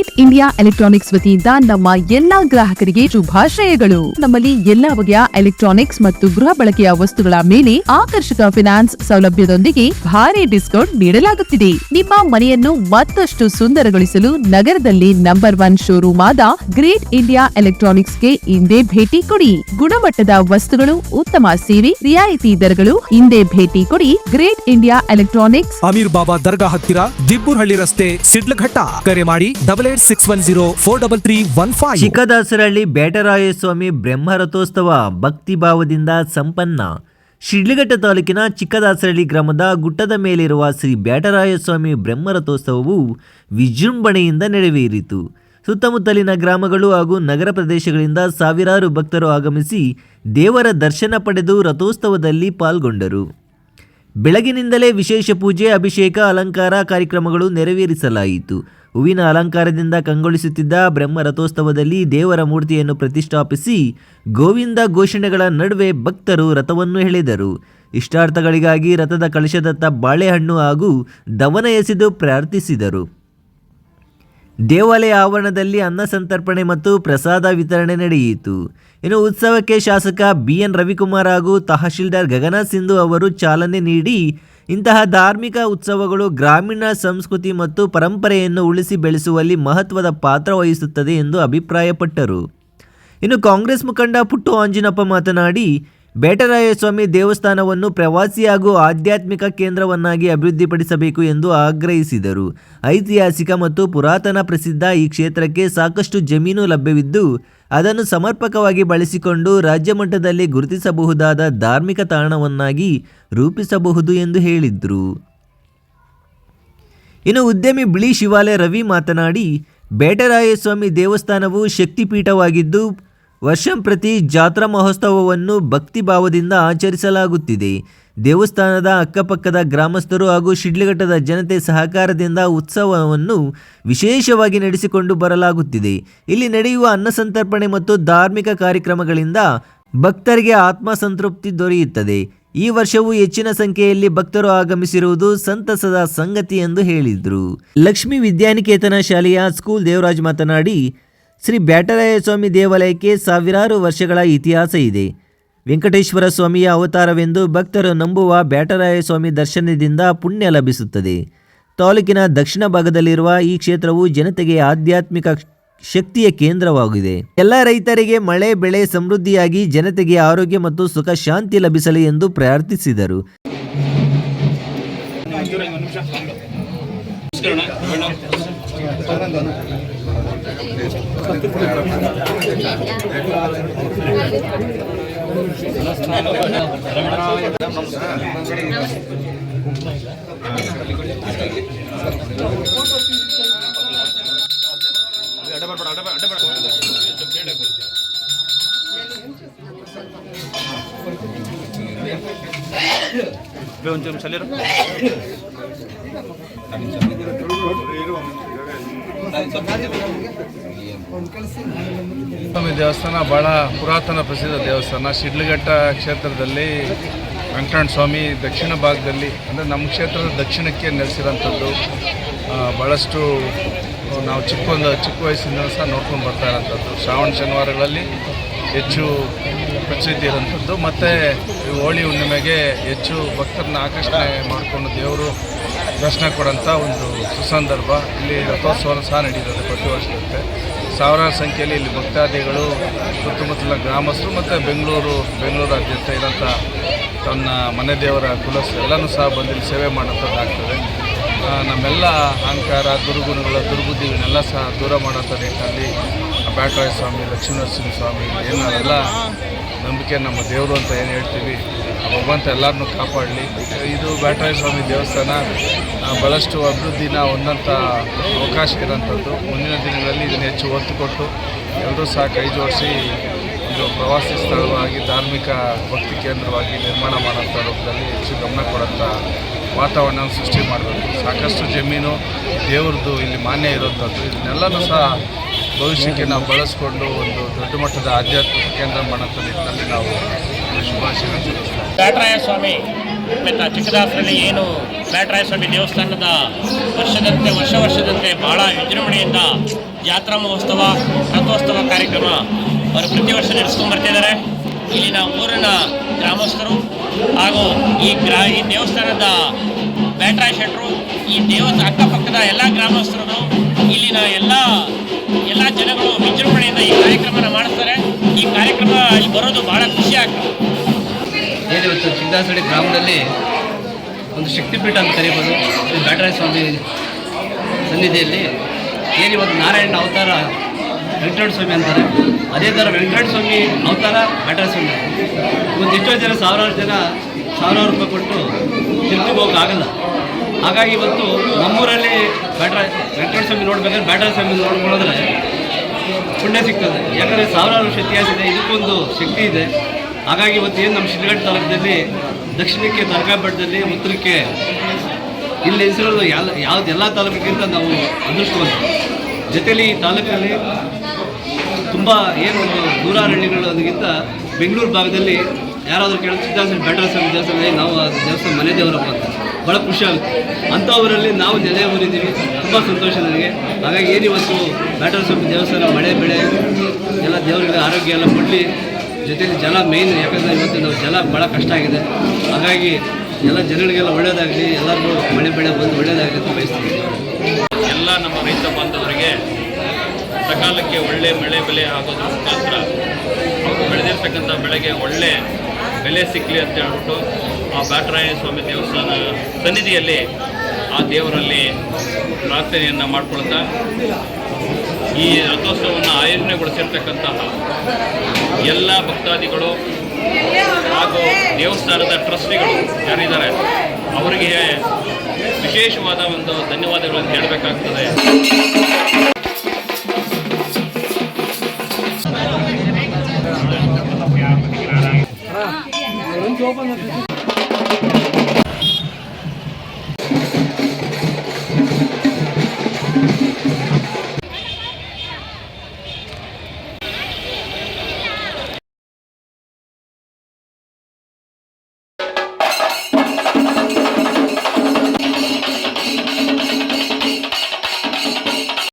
Great India electronics ವತಿಯಿಂದ ನಮ್ಮ ಎಲ್ಲಾ ಗ್ರಾಹಕರಿಗೆ ಶುಭಾಶಯಗಳು. ನಮ್ಮಲ್ಲಿ ಎಲ್ಲಾ ಬಗೆಯ ಎಲೆಕ್ಟ್ರಾನಿಕ್ಸ್ ಮತ್ತು ಗೃಹ ಬಳಕೆಯ ವಸ್ತುಗಳ ಮೇಲೆ ಆಕರ್ಷಕ ಫಿನಾನ್ಸ್ ಸೌಲಭ್ಯದೊಂದಿಗೆ ಭಾರಿ ಡಿಸ್ಕೌಂಟ್ ನೀಡಲಾಗುತ್ತಿದೆ. ನಿಮ್ಮ ಮನೆಯನ್ನು ಮತ್ತಷ್ಟು ಸುಂದರಗೊಳಿಸಲು ನಗರದಲ್ಲಿ ನಂಬರ್ 1 ಶೋರೂಮ್ ಆದ ಗ್ರೇಟ್ ಇಂಡಿಯಾ ಎಲೆಕ್ಟ್ರಾನಿಕ್ಸ್ಗೆ ಇಂದೇ ಭೇಟಿ ಕೊಡಿ. ಗುಣಮಟ್ಟದ ವಸ್ತುಗಳು, ಉತ್ತಮ ಸೇವೆ, ರಿಯಾಯಿತಿ ದರಗಳು. ಇಂದೇ ಭೇಟಿ ಕೊಡಿ ಗ್ರೇಟ್ ಇಂಡಿಯಾ ಎಲೆಕ್ಟ್ರಾನಿಕ್ಸ್, ಅಮೀರ್ ಬಾಬಾ ದರ್ಗಾ ಹತ್ತಿರ, ದಿಬ್ಬೂರ್ಹಳ್ಳಿ ರಸ್ತೆ, ಸಿಡ್ಲಘಟ್ಟ. ಕರೆ ಮಾಡಿ 8861043315. ಚಿಕ್ಕದಾಸರಹಳ್ಳಿ ಬೇಟರಾಯಸ್ವಾಮಿ ಬ್ರಹ್ಮರಥೋತ್ಸವ ಭಕ್ತಿಭಾವದಿಂದ ಸಂಪನ್ನ. ಶಿಡ್ಲಘಟ್ಟ ತಾಲೂಕಿನ ಚಿಕ್ಕದಾಸರಹಳ್ಳಿ ಗ್ರಾಮದ ಗುಟ್ಟದ ಮೇಲಿರುವ ಶ್ರೀ ಬೇಟರಾಯಸ್ವಾಮಿ ಬ್ರಹ್ಮರಥೋತ್ಸವವು ವಿಜೃಂಭಣೆಯಿಂದ ನೆರವೇರಿತು. ಸುತ್ತಮುತ್ತಲಿನ ಗ್ರಾಮಗಳು ಹಾಗೂ ನಗರ ಪ್ರದೇಶಗಳಿಂದ ಸಾವಿರಾರು ಭಕ್ತರು ಆಗಮಿಸಿ ದೇವರ ದರ್ಶನ ಪಡೆದು ರಥೋತ್ಸವದಲ್ಲಿ ಪಾಲ್ಗೊಂಡರು. ಬೆಳಗಿನಿಂದಲೇ ವಿಶೇಷ ಪೂಜೆ, ಅಭಿಷೇಕ, ಅಲಂಕಾರ ಕಾರ್ಯಕ್ರಮಗಳು ನೆರವೇರಿಸಲಾಯಿತು. ಹೂವಿನ ಅಲಂಕಾರದಿಂದ ಕಂಗೊಳಿಸುತ್ತಿದ್ದ ಬ್ರಹ್ಮ ರಥೋತ್ಸವದಲ್ಲಿ ದೇವರ ಮೂರ್ತಿಯನ್ನು ಪ್ರತಿಷ್ಠಾಪಿಸಿ ಗೋವಿಂದ ಘೋಷಣೆಗಳ ನಡುವೆ ಭಕ್ತರು ರಥವನ್ನು ಎಳೆದರು. ಇಷ್ಟಾರ್ಥಗಳಿಗಾಗಿ ರಥದ ಕಳಶದತ್ತ ಬಾಳೆಹಣ್ಣು ಹಾಗೂ ದವನ ಎಸೆದು ಪ್ರಾರ್ಥಿಸಿದರು. ದೇವಾಲಯ ಆವರಣದಲ್ಲಿ ಅನ್ನ ಸಂತರ್ಪಣೆ ಮತ್ತು ಪ್ರಸಾದ ವಿತರಣೆ ನಡೆಯಿತು. ಇನ್ನು ಉತ್ಸವಕ್ಕೆ ಶಾಸಕ BN ರವಿಕುಮಾರ್ ಹಾಗೂ ತಹಶೀಲ್ದಾರ್ ಗಗನನಾಥ್ ಸಿಂಧು ಅವರು ಚಾಲನೆ ನೀಡಿ ಇಂತಹ ಧಾರ್ಮಿಕ ಉತ್ಸವಗಳು ಗ್ರಾಮೀಣ ಸಂಸ್ಕೃತಿ ಮತ್ತು ಪರಂಪರೆಯನ್ನು ಉಳಿಸಿ ಬೆಳೆಸುವಲ್ಲಿ ಮಹತ್ವದ ಪಾತ್ರ ವಹಿಸುತ್ತದೆ ಎಂದು ಅಭಿಪ್ರಾಯಪಟ್ಟರು. ಇನ್ನು ಕಾಂಗ್ರೆಸ್ ಮುಖಂಡ ಪುಟ್ಟು ಆಂಜಿನಪ್ಪ ಮಾತನಾಡಿ, ಬೇಟರಾಯಸ್ವಾಮಿ ದೇವಸ್ಥಾನವನ್ನು ಪ್ರವಾಸಿ ಹಾಗೂ ಆಧ್ಯಾತ್ಮಿಕ ಕೇಂದ್ರವನ್ನಾಗಿ ಅಭಿವೃದ್ಧಿಪಡಿಸಬೇಕು ಎಂದು ಆಗ್ರಹಿಸಿದರು. ಐತಿಹಾಸಿಕ ಮತ್ತು ಪುರಾತನ ಪ್ರಸಿದ್ಧ ಈ ಕ್ಷೇತ್ರಕ್ಕೆ ಸಾಕಷ್ಟು ಜಮೀನು ಲಭ್ಯವಿದ್ದು ಅದನ್ನು ಸಮರ್ಪಕವಾಗಿ ಬಳಸಿಕೊಂಡು ರಾಜ್ಯ ಮಟ್ಟದಲ್ಲಿ ಗುರುತಿಸಬಹುದಾದ ಧಾರ್ಮಿಕ ತಾಣವನ್ನಾಗಿ ರೂಪಿಸಬಹುದು ಎಂದು ಹೇಳಿದರು. ಇನ್ನು ಉದ್ಯಮಿ ಬಿಳಿ ಶಿವಾಲಯ ರವಿ ಮಾತನಾಡಿ, ಬೇಟರಾಯಸ್ವಾಮಿ ದೇವಸ್ಥಾನವು ಶಕ್ತಿಪೀಠವಾಗಿದ್ದು ವರ್ಷಂಪ್ರತಿ ಜಾತ್ರಾ ಮಹೋತ್ಸವವನ್ನು ಭಕ್ತಿಭಾವದಿಂದ ಆಚರಿಸಲಾಗುತ್ತಿದೆ. ದೇವಸ್ಥಾನದ ಅಕ್ಕಪಕ್ಕದ ಗ್ರಾಮಸ್ಥರು ಹಾಗೂ ಶಿಡ್ಲಘಟ್ಟದ ಜನತೆ ಸಹಕಾರದಿಂದ ಉತ್ಸವವನ್ನು ವಿಶೇಷವಾಗಿ ನಡೆಸಿಕೊಂಡು ಬರಲಾಗುತ್ತಿದೆ. ಇಲ್ಲಿ ನಡೆಯುವ ಅನ್ನಸಂತರ್ಪಣೆ ಮತ್ತು ಧಾರ್ಮಿಕ ಕಾರ್ಯಕ್ರಮಗಳಿಂದ ಭಕ್ತರಿಗೆ ಆತ್ಮಸಂತೃಪ್ತಿ ದೊರೆಯುತ್ತದೆ. ಈ ವರ್ಷವೂ ಹೆಚ್ಚಿನ ಸಂಖ್ಯೆಯಲ್ಲಿ ಭಕ್ತರು ಆಗಮಿಸಿರುವುದು ಸಂತಸದ ಸಂಗತಿ ಎಂದು ಹೇಳಿದರು. ಲಕ್ಷ್ಮೀ ವಿದ್ಯಾನಿಕೇತನ ಶಾಲೆಯ ಸ್ಕೂಲ್ ದೇವರಾಜ್ ಮಾತನಾಡಿ, ಶ್ರೀ ಬೇಟರಾಯಸ್ವಾಮಿ ದೇವಾಲಯಕ್ಕೆ ಸಾವಿರಾರು ವರ್ಷಗಳ ಇತಿಹಾಸ ಇದೆ. ವೆಂಕಟೇಶ್ವರ ಸ್ವಾಮಿಯ ಅವತಾರವೆಂದು ಭಕ್ತರು ನಂಬುವ ಬೇಟರಾಯಸ್ವಾಮಿ ದರ್ಶನದಿಂದ ಪುಣ್ಯ ಲಭಿಸುತ್ತದೆ. ತಾಲೂಕಿನ ದಕ್ಷಿಣ ಭಾಗದಲ್ಲಿರುವ ಈ ಕ್ಷೇತ್ರವು ಜನತೆಗೆ ಆಧ್ಯಾತ್ಮಿಕ ಶಕ್ತಿಯ ಕೇಂದ್ರವಾಗಿದೆ. ಎಲ್ಲ ರೈತರಿಗೆ ಮಳೆ ಬೆಳೆ ಸಮೃದ್ಧಿಯಾಗಿ ಜನತೆಗೆ ಆರೋಗ್ಯ ಮತ್ತು ಸುಖ ಶಾಂತಿ ಲಭಿಸಲಿ ಎಂದು ಪ್ರಾರ್ಥಿಸಿದರು. ಸ್ವಾಮಿ ದೇವಸ್ಥಾನ ಬಹಳ ಪುರಾತನ ಪ್ರಸಿದ್ಧ ದೇವಸ್ಥಾನ. ಶಿಡ್ಲಘಟ್ಟ ಕ್ಷೇತ್ರದಲ್ಲಿ ವೆಂಕಟರಮಣ ಸ್ವಾಮಿ ದಕ್ಷಿಣ ಭಾಗದಲ್ಲಿ, ಅಂದರೆ ನಮ್ಮ ಕ್ಷೇತ್ರದ ದಕ್ಷಿಣಕ್ಕೆ ನೆಲೆಸಿರೋಂಥದ್ದು. ಭಾಳಷ್ಟು ನಾವು ಚಿಕ್ಕ ವಯಸ್ಸಿಂದ ಸಹ ನೋಡ್ಕೊಂಡು ಬರ್ತಾ ಇರೋಂಥದ್ದು. ಶ್ರಾವಣ ಶನಿವಾರಗಳಲ್ಲಿ ಹೆಚ್ಚು ಪ್ರಸಿದ್ಧಿ ಇರೋಂಥದ್ದು. ಮತ್ತು ಹೋಳಿ ಹುಣ್ಣಿಮೆಗೆ ಹೆಚ್ಚು ಭಕ್ತರನ್ನ ಆಕರ್ಷಣೆ ಮಾಡಿಕೊಂಡು ದೇವರು ದರ್ಶನ ಕೊಡೋಂಥ ಒಂದು ಸುಸಂದರ್ಭ. ಇಲ್ಲಿ ರಥೋತ್ಸವ ಸಹ ನಡೀತದೆ ಪ್ರತಿ ವರ್ಷದಂತೆ. ಸಾವಿರಾರು ಸಂಖ್ಯೆಯಲ್ಲಿ ಇಲ್ಲಿ ಭಕ್ತಾದಿಗಳು, ಸುತ್ತಮುತ್ತಲಿನ ಗ್ರಾಮಸ್ಥರು ಮತ್ತು ಬೆಂಗಳೂರಾದ್ಯಂತ ಇರೋಂಥ ತನ್ನ ಮನೆ ದೇವರ ಕುಲಸ್ ಎಲ್ಲನೂ ಸಹ ಬಂದಿಲ್ಲಿ ಸೇವೆ ಮಾಡೋಂಥದ್ದಾಗ್ತದೆ. ನಮ್ಮೆಲ್ಲ ಅಹಂಕಾರ, ದುರ್ಬುದ್ಧಿಗಳನ್ನೆಲ್ಲ ಸಹ ದೂರ ಮಾಡೋಂಥ ನಿಟ್ಟಿನಲ್ಲಿ ಬೇಟರಾಯಸ್ವಾಮಿ, ಲಕ್ಷ್ಮೀನರಸಿಂಹ ಸ್ವಾಮಿ ಏನೆಲ್ಲ ನಂಬಿಕೆ, ನಮ್ಮ ದೇವರು ಅಂತ ಏನು ಹೇಳ್ತೀವಿ, ಭಗವಂತ ಎಲ್ಲರನ್ನೂ ಕಾಪಾಡಲಿ. ಇದು ಬೇಟರಾಯಸ್ವಾಮಿ ದೇವಸ್ಥಾನ ಭಾಳಷ್ಟು ಅಭಿವೃದ್ಧಿನ ಹೊಂದಂಥ ಅವಕಾಶ ಇರೋಂಥದ್ದು. ಮುಂದಿನ ದಿನಗಳಲ್ಲಿ ಇದನ್ನು ಹೆಚ್ಚು ಒತ್ತು ಕೊಟ್ಟು ಎಲ್ಲರೂ ಸಹ ಕೈ ಜೋಡಿಸಿ ಒಂದು ಪ್ರವಾಸಿ ಸ್ಥಳವಾಗಿ, ಧಾರ್ಮಿಕ ಭಕ್ತಿ ಕೇಂದ್ರವಾಗಿ ನಿರ್ಮಾಣ ಮಾಡೋಂಥ ರೂಪದಲ್ಲಿ ಹೆಚ್ಚು ಗಮನ ಕೊಡೋಂಥ ವಾತಾವರಣ ಸೃಷ್ಟಿ ಮಾಡಬೇಕು. ಸಾಕಷ್ಟು ಜಮೀನು ದೇವ್ರದ್ದು ಇಲ್ಲಿ ಮಾನ್ಯ ಇರೋಂಥದ್ದು. ಇದನ್ನೆಲ್ಲನೂ ಸಹ ಭವಿಷ್ಯಕ್ಕೆ ನಾವು ಬಳಸ್ಕೊಂಡು ಒಂದು ದೊಡ್ಡ ಮಟ್ಟದ ಆಧ್ಯಾತ್ಮಿಕ ಕೇಂದ್ರ ಮಾಡೋಂಥ ನಿಟ್ಟಿನಲ್ಲಿ ನಾವು ಶುಭಾಶಯ. ಬೇಟರಾಯಸ್ವಾಮಿ ಚಿಕ್ಕದಾಸರಲ್ಲಿ ಏನು ಬ್ಯಾಟರಾಯಸ್ವಾಮಿ ದೇವಸ್ಥಾನದ ವರ್ಷದಂತೆ ಭಾಳ ವಿಜೃಂಭಣೆಯಿಂದ ಜಾತ್ರಾ ಮಹೋತ್ಸವ ರಥೋತ್ಸವ ಕಾರ್ಯಕ್ರಮ ಅವರು ಪ್ರತಿ ವರ್ಷ ನಡೆಸ್ಕೊಂಡು ಬರ್ತಿದ್ದಾರೆ. ಇಲ್ಲಿನ ಊರಿನ ಗ್ರಾಮಸ್ಥರು ಹಾಗೂ ಈ ದೇವಸ್ಥಾನದ ಬ್ಯಾಟರಾಯ ಶೆಟ್ಟರು, ಈ ಅಕ್ಕಪಕ್ಕದ ಎಲ್ಲ ಗ್ರಾಮಸ್ಥರು, ಇಲ್ಲಿನ ಎಲ್ಲ ಜನಗಳು ವಿಜೃಂಭಣೆಯಿಂದ ಈ ಕಾರ್ಯಕ್ರಮನ ಮಾಡಿಸ್ತಾರೆ. ಈ ಕಾರ್ಯಕ್ರಮ ಇಲ್ಲಿ ಬರೋದು ಭಾಳ ಖುಷಿ ಆಗ್ತದೆ. ಏನಿವತ್ತು ಚಿಕ್ಕದಾಸಹಳ್ಳಿ ಗ್ರಾಮದಲ್ಲಿ ಒಂದು ಶಕ್ತಿಪೀಠ ಅಂತ ಕರೀಬೋದು. ಶ್ರೀ ಬ್ಯಾಟರಾಯ ಸ್ವಾಮಿ ಸನ್ನಿಧಿಯಲ್ಲಿ ಏನಿವತ್ತು ನಾರಾಯಣ ಅವತಾರ ವೆಂಕಟೇಶ್ವರ ಸ್ವಾಮಿ ಅಂತಾರೆ, ಅದೇ ಥರ ವೆಂಕಟೇಶ್ವರ ಸ್ವಾಮಿ ಅವತಾರ ಬ್ಯಾಟರಾಯ ಸ್ವಾಮಿ. ಒಂದು ಎಷ್ಟೋ ಜನ ಸಾವಿರಾರು ರೂಪಾಯಿ ಕೊಟ್ಟು ತಿರುಗಿ ಹೋಗೋಕ್ಕಾಗಲ್ಲ. ಹಾಗಾಗಿ ಇವತ್ತು ನಮ್ಮೂರಲ್ಲಿ ವೆಂಕಟೇಶ್ವರ ಸ್ವಾಮಿ ನೋಡ್ಬೇಕಾದ್ರೆ ಬ್ಯಾಟರಾಯ ಸ್ವಾಮಿ ನೋಡ್ಕೊಳ್ಳೋದ್ರೆ ಪುಣ್ಯ ಸಿಗ್ತದೆ. ಯಾಕಂದರೆ ಸಾವಿರಾರು ವರ್ಷ ಇತಿಹಾಸ ಇದೆ, ಇದಕ್ಕೊಂದು ಶಕ್ತಿ ಇದೆ. ಹಾಗಾಗಿ ಇವತ್ತು ಏನು ನಮ್ಮ ಶಿಡ್ಲಘಟ್ಟ ತಾಲೂಕಿನಲ್ಲಿ ದಕ್ಷಿಣಕ್ಕೆ ತರಕಾಬೆಟ್ಟದಲ್ಲಿ, ಉತ್ತರಕ್ಕೆ ಇಲ್ಲಿ ಹೆಸರು ಎಲ್ಲ ತಾಲೂಕಿಗಿಂತ ನಾವು ಅದೃಷ್ಟವಂತ. ಜೊತೆಯಲ್ಲಿ ಈ ತಾಲೂಕಿನಲ್ಲಿ ತುಂಬ ಏನು ಒಂದು ನೂರಾರು ಹಳ್ಳಿಗಳದಕ್ಕಿಂತ ಬೆಂಗಳೂರು ಭಾಗದಲ್ಲಿ ಯಾರಾದರೂ ಕೇಳೋದು ಸಿದ್ಧಾರ್ಥ ಬ್ಯಾಟರಾಯ ಸ್ವಾಮಿ ದೇವಸ್ಥಾನದಲ್ಲಿ ನಾವು ಆ ದೇವಸ್ಥಾನ ಮನೆ ದೇವರಪ್ಪ ಅಂತ ಭಾಳ ಖುಷಿ ಆಗುತ್ತೆ. ಅಂಥವರಲ್ಲಿ ನಾವು ನೆಲೆ ಊರಿದ್ದೀವಿ, ತುಂಬ ಸಂತೋಷ ನನಗೆ. ಹಾಗಾಗಿ ಏನಿವತ್ತು ಬ್ಯಾಟರಾಯ ಸ್ವಾಮಿ ದೇವಸ್ಥಾನ ಮಳೆ ಬೆಳೆ ಎಲ್ಲ ದೇವರಿಗೆ ಆರೋಗ್ಯ ಎಲ್ಲ ಕೊಡಲಿ. ಜೊತೆಯಲ್ಲಿ ಜಲ ಮೇಯ್ನ್, ಯಾಕಂದರೆ ಇವತ್ತು ನಾವು ಜಲ ಭಾಳ ಕಷ್ಟ ಆಗಿದೆ. ಹಾಗಾಗಿ ಎಲ್ಲ ಜನಗಳಿಗೆಲ್ಲ ಒಳ್ಳೆಯದಾಗಲಿ, ಎಲ್ಲರಿಗೂ ಮಳೆ ಬೆಳೆ ಬಂದು ಒಳ್ಳೆಯದಾಗಲಿ ಅಂತ ಬಯಸ್ತೀವಿ. ಎಲ್ಲ ನಮ್ಮ ರೈತ ಬಾಂಧವರಿಗೆ ಸಕಾಲಕ್ಕೆ ಒಳ್ಳೆ ಮಳೆ ಬೆಲೆ ಆಗೋದ್ರ ಮುಖಾಂತರ ಬೆಳೆದಿರ್ತಕ್ಕಂಥ ಬೆಳೆಗೆ ಒಳ್ಳೆ ಬೆಲೆ ಸಿಕ್ಕಲಿ ಅಂತ ಹೇಳ್ಬಿಟ್ಟು ಆ ಬ್ಯಾಟರಾಯ ಸ್ವಾಮಿ ದೇವಸ್ಥಾನ ಸನ್ನಿಧಿಯಲ್ಲಿ ಆ ದೇವರಲ್ಲಿ ಪ್ರಾರ್ಥನೆಯನ್ನು ಮಾಡ್ಕೊಳ್ತಾ ಈ ರಥೋತ್ಸವವನ್ನು ಆಯೋಜನೆಗೊಳಿಸಿರ್ತಕ್ಕಂತಹ ಎಲ್ಲ ಭಕ್ತಾದಿಗಳು ಹಾಗೂ ದೇವಸ್ಥಾನದ ಟ್ರಸ್ಟಿಗಳು ಯಾರಿದ್ದಾರೆ ಅವರಿಗೆ ವಿಶೇಷವಾದ ಒಂದು ಧನ್ಯವಾದಗಳನ್ನು ಹೇಳಬೇಕಾಗ್ತದೆ.